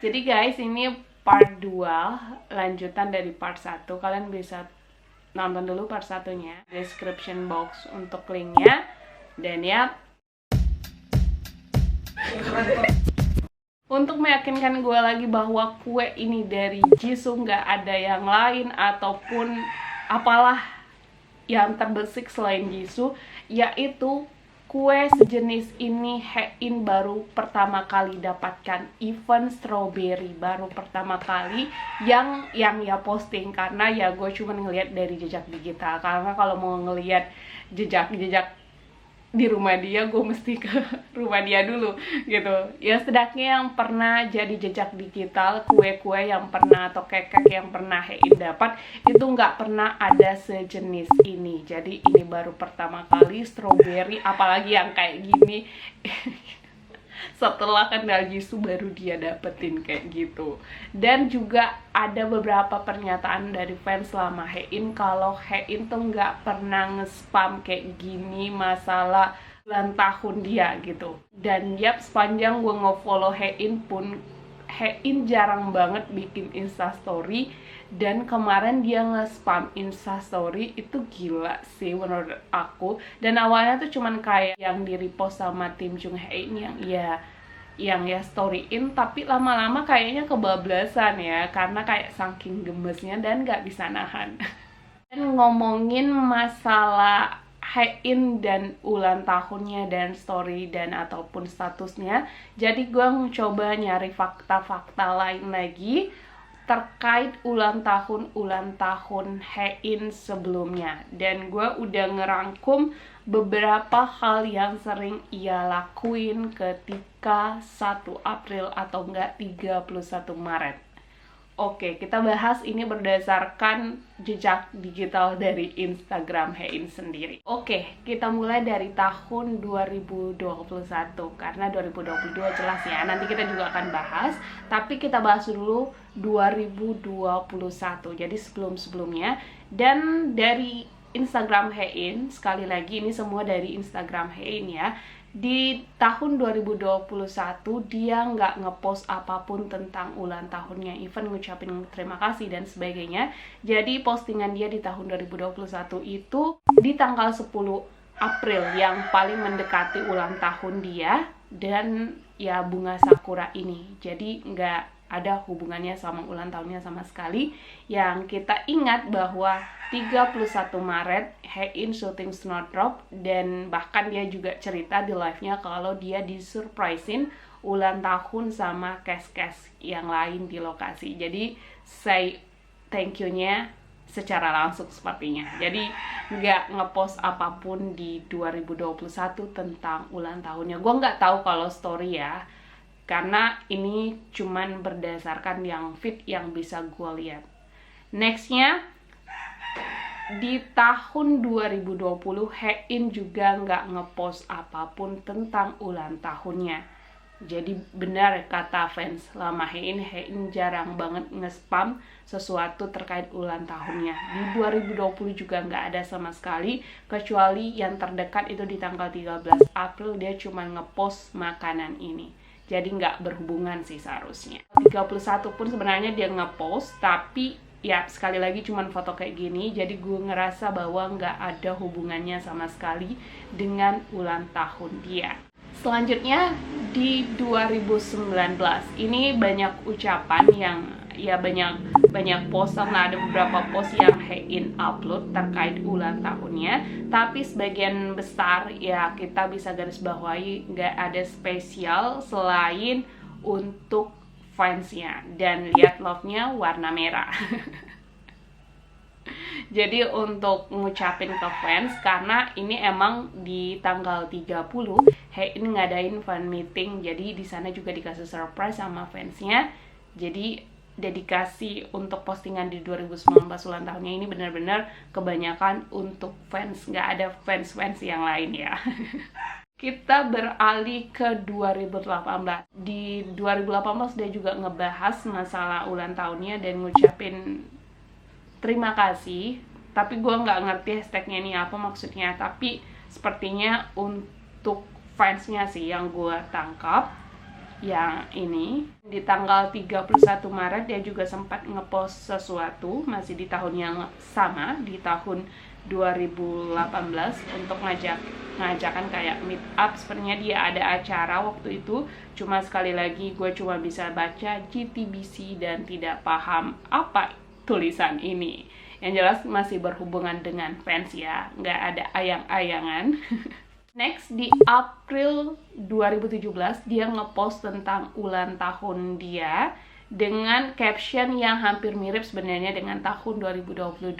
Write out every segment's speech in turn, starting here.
Jadi guys, ini part 2 lanjutan dari part 1. Kalian bisa nonton dulu part 1-nya, description box untuk linknya. Dan ya, untuk meyakinkan gue lagi bahwa kue ini dari Jisoo, nggak ada yang lain ataupun apalah yang terbersih selain Jisoo, yaitu kue sejenis ini Hein baru pertama kali dapatkan event strawberry, baru pertama kali yang ya posting, karena ya gue cuma ngelihat dari jejak digital, karena kalau mau ngelihat jejak di rumah dia, gue mesti ke rumah dia dulu gitu ya. Setidaknya yang pernah jadi jejak digital, kue-kue yang pernah atau kek-kek yang pernah Hein dapat itu nggak pernah ada sejenis ini. Jadi ini baru pertama kali strawberry, apalagi yang kayak gini. Setelah kenal Jisoo baru dia dapetin kayak gitu. Dan juga ada beberapa pernyataan dari fans selama Hein kalau Hein tuh nggak pernah nge-spam kayak gini masalah ulang tahun dia gitu. Dan yap, sepanjang gue nge-follow Hein pun Hein jarang banget bikin instastory, dan kemarin dia nge-spam instastory itu gila sih menurut aku. Dan awalnya tuh cuman kayak yang di repost sama tim Jung Hein yang ya storyin, tapi lama-lama kayaknya kebablasan ya, karena kayak saking gemesnya dan nggak bisa nahan. Dan ngomongin masalah Hein dan ulang tahunnya dan story dan ataupun statusnya, jadi gue mencoba nyari fakta-fakta lain lagi terkait ulang tahun Hein sebelumnya. Dan gue udah ngerangkum beberapa hal yang sering ia lakuin ketika 1 April atau enggak 31 Maret. Oke, kita bahas ini berdasarkan jejak digital dari Instagram Hein sendiri. Oke, kita mulai dari tahun 2021, karena 2022 jelas ya, nanti kita juga akan bahas. Tapi kita bahas dulu 2021, jadi sebelum-sebelumnya. Dan dari Instagram Hein, sekali lagi ini semua dari Instagram Hein ya. Di tahun 2021 dia nggak ngepost apapun tentang ulang tahunnya, even ngucapin terima kasih dan sebagainya. Jadi postingan dia di tahun 2021 itu di tanggal 10 April yang paling mendekati ulang tahun dia, dan ya bunga sakura ini. Jadi nggak ada hubungannya sama ulang tahunnya sama sekali. Yang kita ingat bahwa 31 Maret Hein syuting Snowdrop, dan bahkan dia juga cerita di live-nya kalau dia disurprisein ulang tahun sama cast-cast yang lain di lokasi. Jadi say thank you-nya secara langsung sepertinya. Jadi nggak ngepost apapun di 2021 tentang ulang tahunnya. Gue nggak tahu kalau story ya, karena ini cuman berdasarkan yang feed yang bisa gue lihat. Nextnya, di tahun 2020 Hein juga nggak ngepost apapun tentang ulang tahunnya. Jadi benar kata fans lama Hein jarang banget nge-spam sesuatu terkait ulang tahunnya. Di 2020 juga nggak ada sama sekali, kecuali yang terdekat itu di tanggal 13 April dia cuma ngepost makanan ini. Jadi nggak berhubungan sih seharusnya. 31 pun sebenarnya dia ngepost, tapi ya sekali lagi cuman foto kayak gini. Jadi gue ngerasa bahwa nggak ada hubungannya sama sekali dengan ulang tahun dia. Selanjutnya di 2019 ini banyak ucapan yang ya banyak post, karena ada beberapa post yang Hein upload terkait ulang tahunnya, tapi sebagian besar ya kita bisa garis bawahi nggak ada spesial selain untuk fansnya, dan lihat love-nya warna merah. Jadi untuk ngucapin ke fans, karena ini emang di tanggal 30 Hein ngadain fan meeting, jadi di sana juga dikasih surprise sama fansnya. Jadi dedikasi untuk postingan di 2019 ulang tahunnya ini benar-benar kebanyakan untuk fans, nggak ada fans-fans yang lain ya. Kita beralih ke 2018. Di 2018 dia juga ngebahas masalah ulang tahunnya dan ngucapin terima kasih, tapi gue nggak ngerti hashtagnya ini apa maksudnya. Tapi sepertinya untuk fansnya sih yang gue tangkap. yang ini. Di tanggal 31 Maret dia juga sempat ngepost sesuatu, masih di tahun yang sama, di tahun 2018, untuk ngajakan kayak meet up. Sepertinya dia ada acara waktu itu, cuma sekali lagi gue cuma bisa baca GTBC dan tidak paham apa tulisan ini. Yang jelas masih berhubungan dengan fans ya, nggak ada ayang-ayangan. Next, di April 2017 dia ngepost tentang ulang tahun dia dengan caption yang hampir mirip sebenarnya dengan tahun 2022.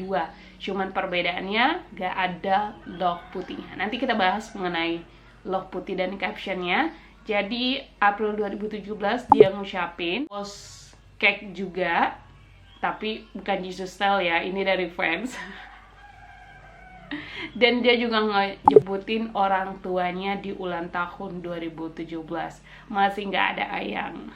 Cuman perbedaannya gak ada love putihnya. Nanti kita bahas mengenai love putih dan captionnya. Jadi April 2017 dia ngucapin post cake juga, tapi bukan Jesus style ya, ini dari fans. Dan dia juga ngejebutin orang tuanya di ulang tahun 2017. Masih nggak ada ayang.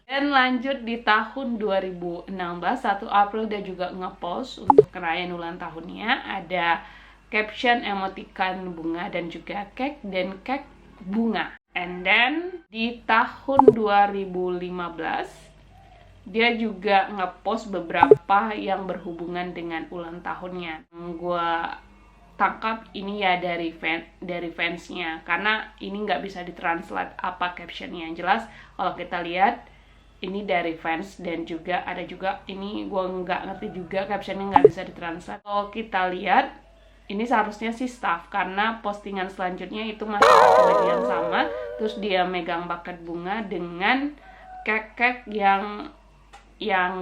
Dan lanjut di tahun 2016, 1 April dia juga ngepost untuk perayaan ulang tahunnya. Ada caption emoticon bunga dan juga cake dan cake bunga. And then di tahun 2015 dia juga ngepost beberapa yang berhubungan dengan ulang tahunnya. Gua tangkap ini ya dari fansnya, karena ini nggak bisa ditranslate apa captionnya. Yang jelas kalau kita lihat ini dari fans, dan juga ada juga ini gue nggak ngerti juga captionnya, nggak bisa ditranslate. Kalau kita lihat ini seharusnya sih staff, karena postingan selanjutnya itu masih bagian sama, terus dia megang bucket bunga dengan cake yang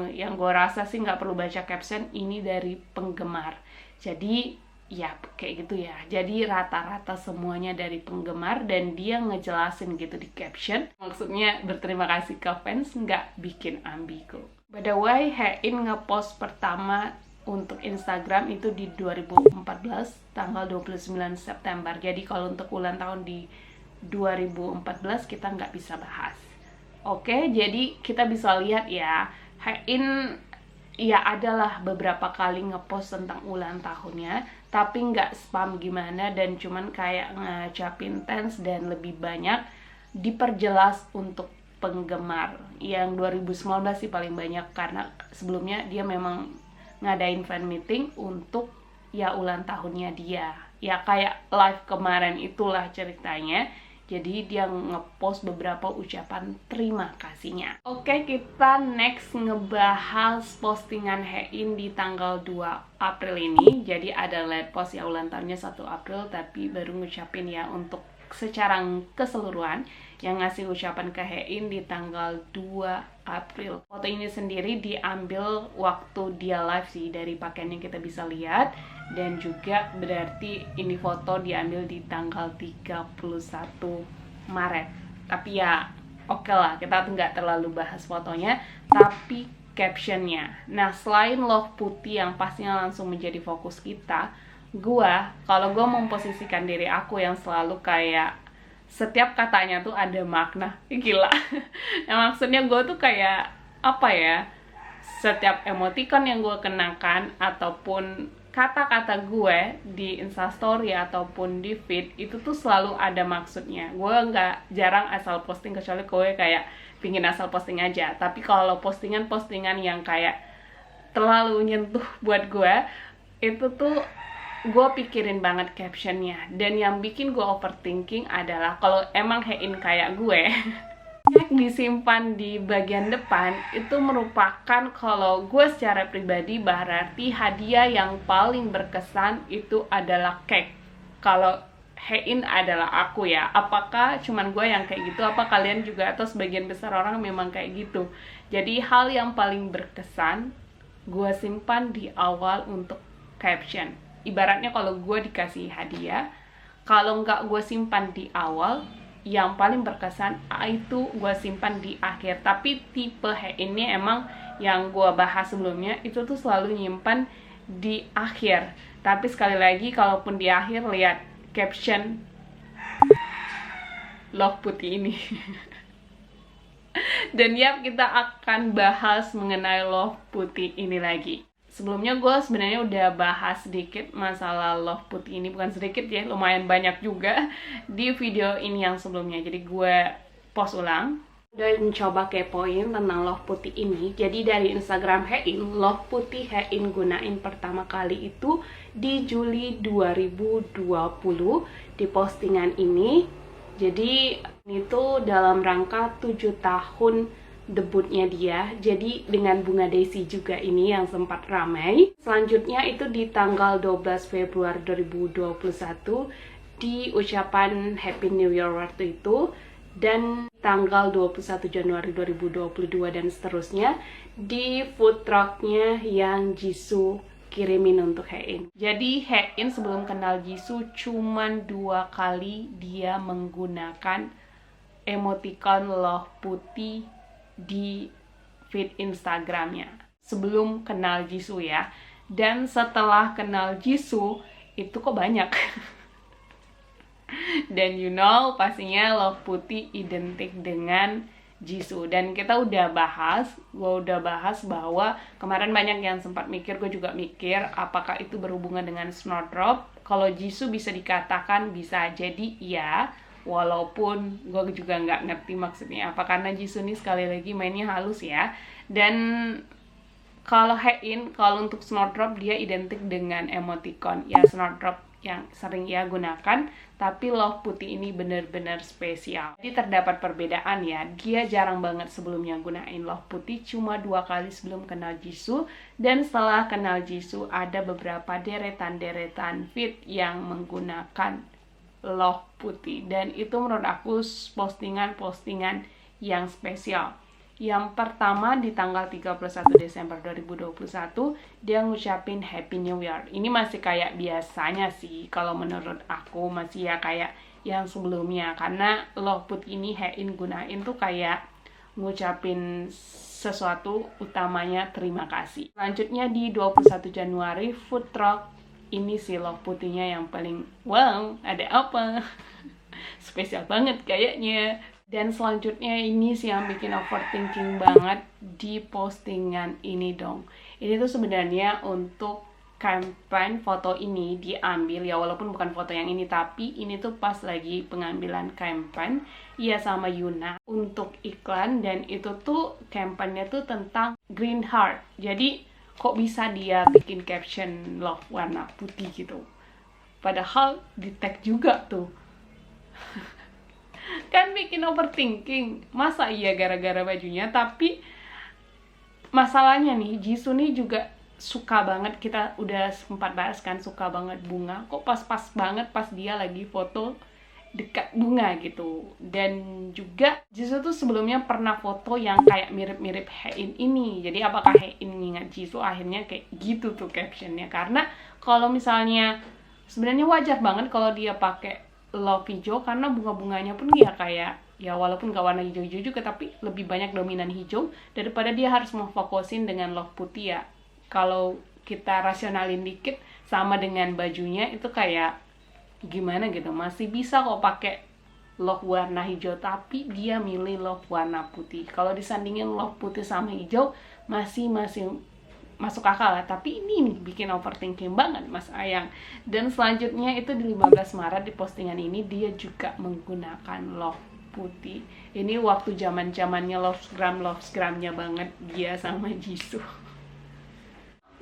gue rasa sih nggak perlu baca caption, ini dari penggemar. Jadi ya kayak gitu ya, jadi rata-rata semuanya dari penggemar, dan dia ngejelasin gitu di caption, maksudnya berterima kasih ke fans, nggak bikin ambigu. By the way, Hein ngepost pertama untuk Instagram itu di 2014 tanggal 29 September. Jadi kalau untuk ulang tahun di 2014 kita nggak bisa bahas. Oke, jadi kita bisa lihat ya, Hein ya adalah beberapa kali ngepost tentang ulang tahunnya, tapi nggak spam gimana, dan cuman kayak ngecapin thanks, dan lebih banyak diperjelas untuk penggemar. Yang 2019 sih paling banyak, karena sebelumnya dia memang ngadain fan meeting untuk ya ulang tahunnya dia. Ya kayak live kemarin itulah ceritanya. Jadi dia ngepost beberapa ucapan terima kasihnya. Oke, kita next ngebahas postingan Hein di tanggal 2 April ini. Jadi ada live post ya ulang tahunnya 1 April, tapi baru ngucapin ya untuk secara keseluruhan. Yang ngasih ucapan ke Hein di tanggal 2 April. Foto ini sendiri diambil waktu dia live sih, dari pakaian yang kita bisa lihat. Dan juga berarti ini foto diambil di tanggal 31 Maret. Tapi ya oke lah, kita nggak terlalu bahas fotonya, tapi captionnya. Nah, selain love putih yang pastinya langsung menjadi fokus kita, kalau gue memposisikan diri aku yang selalu kayak setiap katanya tuh ada makna. Gila. Nah, maksudnya gue tuh kayak apa ya, setiap emoticon yang gue kenakan ataupun kata-kata gue di Instastory ataupun di feed itu tuh selalu ada maksudnya. Gue nggak jarang asal posting, kecuali gue kayak pingin asal posting aja. Tapi kalau postingan-postingan yang kayak terlalu nyentuh buat gue, itu tuh gue pikirin banget captionnya. Dan yang bikin gue overthinking adalah kalau emang Hein kayak gue disimpan di bagian depan, itu merupakan kalau gue secara pribadi berarti hadiah yang paling berkesan itu adalah cake. Kalau Hein adalah aku ya, apakah cuman gue yang kayak gitu, apa kalian juga atau sebagian besar orang memang kayak gitu. Jadi hal yang paling berkesan gue simpan di awal untuk caption. Ibaratnya kalau gue dikasih hadiah, kalau nggak gue simpan di awal, yang paling berkesan itu gue simpan di akhir. Tapi tipe ini emang yang gue bahas sebelumnya itu tuh selalu nyimpan di akhir. Tapi sekali lagi, kalaupun di akhir, lihat caption love putih ini. Dan ya, kita akan bahas mengenai love putih ini lagi. Sebelumnya gue sebenarnya udah bahas sedikit masalah love putih ini, bukan sedikit ya, lumayan banyak juga di video ini yang sebelumnya. Jadi gue post ulang. Udah mencoba kepoin tentang Love Putih ini. Jadi dari Instagram Hein, Love Putih Hein gunain pertama kali itu di Juli 2020 di postingan ini. Jadi ini tuh dalam rangka 7 tahun debutnya dia. Jadi dengan Bunga Daisy juga ini yang sempat ramai. Selanjutnya itu di tanggal 12 Februari 2021 di ucapan Happy New Year waktu itu, dan tanggal 21 Januari 2022 dan seterusnya di food trucknya yang Jisoo kirimin untuk Hein. Jadi Hein sebelum kenal Jisoo cuman 2 kali dia menggunakan emoticon Love Putih di feed Instagramnya sebelum kenal Jisoo ya. Dan setelah kenal Jisoo itu kok banyak. Dan pastinya Love Putih identik dengan Jisoo. Dan kita udah bahas, gue udah bahas bahwa kemarin banyak yang sempat mikir, gue juga mikir apakah itu berhubungan dengan Snowdrop. Kalau Jisoo bisa dikatakan bisa jadi iya, walaupun gue juga nggak ngerti maksudnya apa, karena Jisoo ini sekali lagi mainnya halus ya. Dan kalau Hein, kalau untuk Snowdrop dia identik dengan emoticon ya, Snowdrop yang sering ia gunakan, tapi Love Putih ini benar-benar spesial. Jadi terdapat perbedaan ya, dia jarang banget sebelumnya gunain Love Putih, cuma 2 kali sebelum kenal Jisoo, dan setelah kenal Jisoo ada beberapa deretan-deretan feed yang menggunakan Love Putih, dan itu menurut aku postingan-postingan yang spesial. Yang pertama di tanggal 31 Desember 2021 dia ngucapin Happy New Year. Ini masih kayak biasanya sih, kalau menurut aku masih ya kayak yang sebelumnya, karena Love Putih ini Hein gunain tuh kayak ngucapin sesuatu, utamanya terima kasih. Selanjutnya di 21 Januari food truck, ini sih Love Putihnya yang paling wow, ada apa? Spesial banget kayaknya. Dan selanjutnya ini sih yang bikin overthinking banget di postingan ini dong. Ini tuh sebenarnya untuk campaign foto ini diambil ya, walaupun bukan foto yang ini, tapi ini tuh pas lagi pengambilan campaign ya sama Yuna untuk iklan, dan itu tuh campaignnya tuh tentang green heart. Jadi kok bisa dia bikin caption love warna putih gitu, padahal di tag juga tuh. Kan bikin overthinking, masa iya gara-gara bajunya. Tapi masalahnya nih, Jisoo nih juga suka banget, kita udah sempat bahas kan, suka banget bunga. Kok pas-pas banget pas dia lagi foto dekat bunga gitu. Dan juga Jisoo tuh sebelumnya pernah foto yang kayak mirip-mirip Hein ini. Jadi apakah Hein ngingat Jisoo? Akhirnya kayak gitu tuh captionnya. Karena kalau misalnya sebenarnya wajar banget kalau dia pakai love hijau, karena bunga-bunganya pun ya kayak ya walaupun gak warna hijau-hijau juga, tapi lebih banyak dominan hijau, daripada dia harus memfokusin dengan love putih ya. Kalau kita rasionalin dikit sama dengan bajunya itu kayak gimana gitu, masih bisa kok pakai love warna hijau tapi dia milih love warna putih. Kalau disandingin love putih sama hijau masih masuk akal lah, tapi ini nih bikin overthinking banget Mas Ayang. Dan selanjutnya itu di 15 Maret di postingan ini dia juga menggunakan Love Putih. Ini waktu zaman-zamannya Lovesgram-nya banget dia sama Jisoo.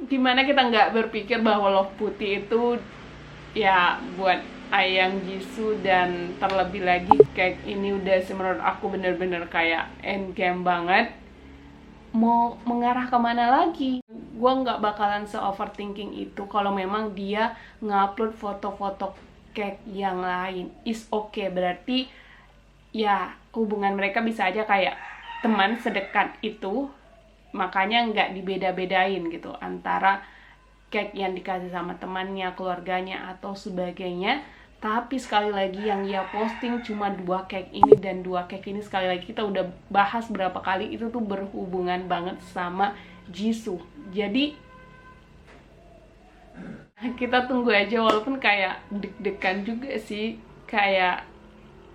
Gimana kita nggak berpikir bahwa Love Putih itu ya buat Ayang Jisoo, dan terlebih lagi kayak ini udah sih menurut aku bener-bener kayak endgame banget. Mau mengarah kemana lagi? Gue nggak bakalan se-overthinking itu kalau memang dia ngupload foto-foto cake yang lain. Is okay, berarti ya hubungan mereka bisa aja kayak teman sedekat itu, makanya nggak dibeda-bedain gitu antara cake yang dikasih sama temannya, keluarganya, atau sebagainya. Tapi sekali lagi yang dia posting cuma 2 cake ini, dan 2 cake ini sekali lagi kita udah bahas berapa kali itu tuh berhubungan banget sama Jisoo. Jadi kita tunggu aja, walaupun kayak deg-degan juga sih, kayak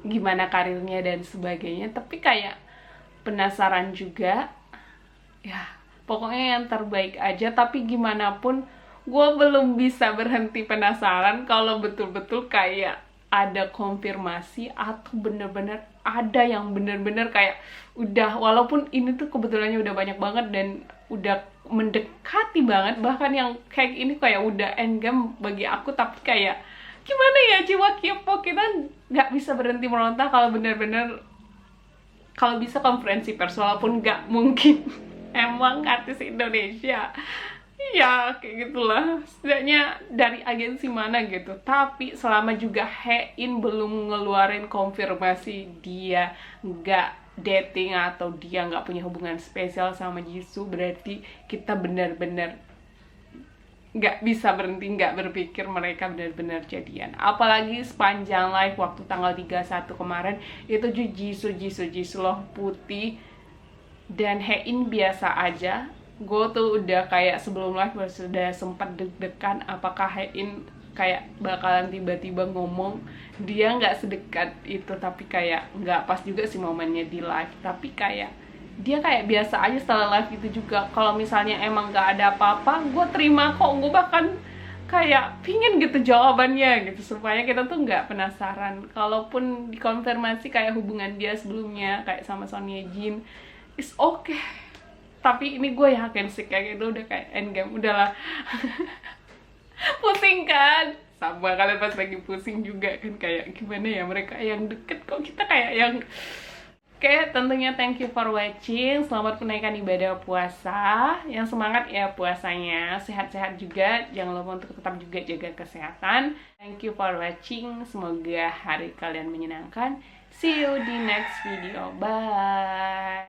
gimana karirnya dan sebagainya, tapi kayak penasaran juga ya. Pokoknya yang terbaik aja, tapi gimana pun gue belum bisa berhenti penasaran kalau betul-betul kayak ada konfirmasi atau bener-bener ada yang bener-bener kayak udah, walaupun ini tuh kebetulannya udah banyak banget dan udah mendekati banget, bahkan yang kayak ini kayak udah endgame bagi aku, tapi kayak gimana ya, jiwa K-pop kita nggak bisa berhenti meronta kalau bener-bener, kalau bisa konferensi pers, walaupun nggak mungkin emang artis Indonesia ya kayak gitulah, setidaknya dari agensi mana gitu. Tapi selama juga Hein belum ngeluarin konfirmasi dia nggak dating atau dia nggak punya hubungan spesial sama Jisoo, berarti kita benar-benar nggak bisa berhenti nggak berpikir mereka benar-benar jadian. Apalagi sepanjang live waktu tanggal 31 kemarin itu Jisoo loh putih dan Hein biasa aja. Gue tuh udah kayak sebelum live sudah sempat deg-degan apakah Hein kayak bakalan tiba-tiba ngomong. Dia nggak sedekat itu, tapi kayak nggak pas juga sih momennya di live, tapi kayak dia kayak biasa aja setelah live gitu juga. Kalau misalnya emang nggak ada apa-apa, gue terima kok. Gue bahkan kayak pingin gitu jawabannya gitu, supaya kita tuh nggak penasaran. Kalaupun dikonfirmasi kayak hubungan dia sebelumnya kayak sama Son Ye Jin, is okay. Tapi ini gue yakin sih kayak gitu udah kayak endgame, udahlah. Pusing kan? Sama kalian pas lagi pusing juga kan, kayak gimana ya mereka yang deket kok kita kayak yang. Oke, tentunya thank you for watching. Selamat menunaikan ibadah puasa. Yang semangat ya puasanya. Sehat-sehat juga. Jangan lupa untuk tetap juga jaga kesehatan. Thank you for watching. Semoga hari kalian menyenangkan. See you di next video. Bye.